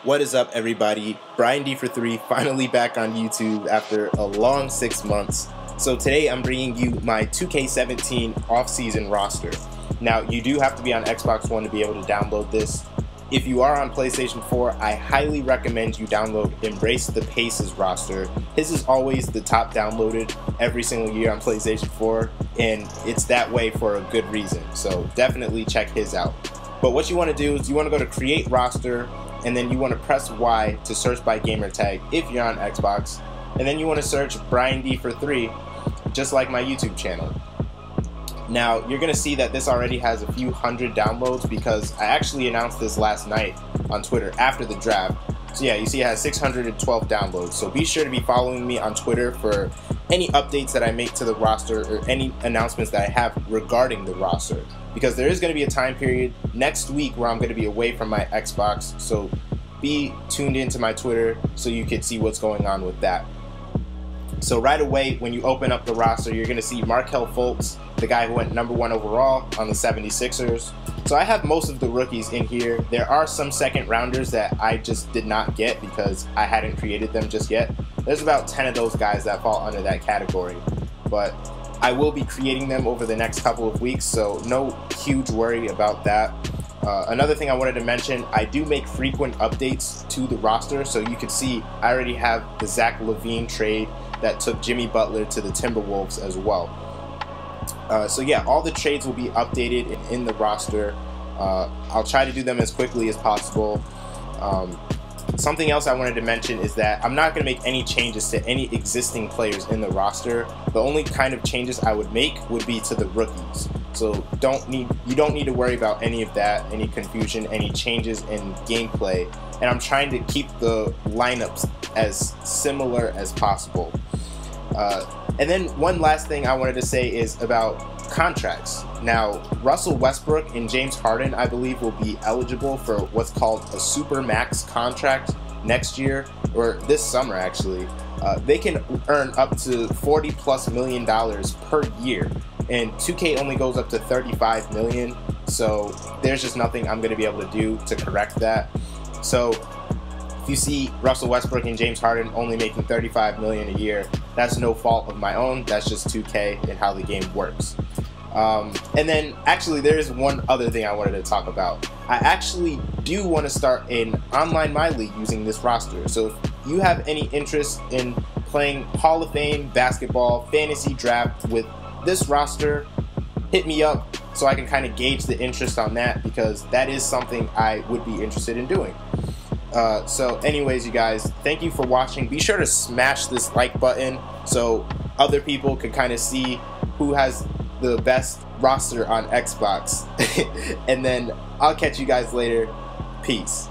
What is up, everybody? Brian D for 3 finally back on YouTube after a long 6 months. So today I'm bringing you my 2K17 Offseason roster. Now, you do have to be on Xbox One to be able to download this. If you are on PlayStation 4, I highly recommend you download Embrace the Pace's roster. His is always the top downloaded every single year on PlayStation 4, and it's that way for a good reason. So definitely check his out. But what you want to do is you want to go to Create Roster, and then you want to press Y to search by gamertag if you're on Xbox, and then you want to search Brian D for 3, just like my YouTube channel. Now you're gonna see that this already has a few hundred downloads because I actually announced this last night on Twitter after the draft. So yeah, you see it has 612 downloads. So be sure to be following me on Twitter for any updates that I make to the roster or any announcements that I have regarding the roster, because there is going to be a time period next week where I'm going to be away from my Xbox. So be tuned into my Twitter so you can see what's going on with that. So right away, when you open up the roster, you're going to see Markelle Fultz, the guy who went #1 overall on the 76ers. So I have most of the rookies in here. There are some second rounders that I just did not get because I hadn't created them just yet. There's about 10 of those guys that fall under that category, but I will be creating them over the next couple of weeks, so no huge worry about that. Another thing I wanted to mention, I do make frequent updates to the roster, so you can see I already have the Zach LaVine trade that took Jimmy Butler to the Timberwolves as well. So yeah, all the trades will be updated in the roster. I'll try to do them as quickly as possible. Something else I wanted to mention is that I'm not going to make any changes to any existing players in the roster. The only kind of changes I would make would be to the rookies. So you don't need to worry about any of that, any confusion, any changes in gameplay. And I'm trying to keep the lineups as similar as possible. And then one last thing I wanted to say is about contracts. Now, Russell Westbrook and James Harden, I believe, will be eligible for what's called a super max contract next year, or this summer actually. They can earn up to $40+ million per year, and 2K only goes up to $35 million, so there's just nothing I'm going to be able to do to correct that. So if you see Russell Westbrook and James Harden only making $35 million a year, that's no fault of my own. That's just 2K and how the game works. And then actually there is one other thing I wanted to talk about. I actually do want to start an online My League using this roster. So if you have any interest in playing Hall of Fame basketball fantasy draft with this roster, hit me up so I can kind of gauge the interest on that, because that is something I would be interested in doing. So anyways, you guys, thank you for watching. Be sure to smash this like button so other people can kind of see who has the best roster on Xbox. And then I'll catch you guys later. Peace.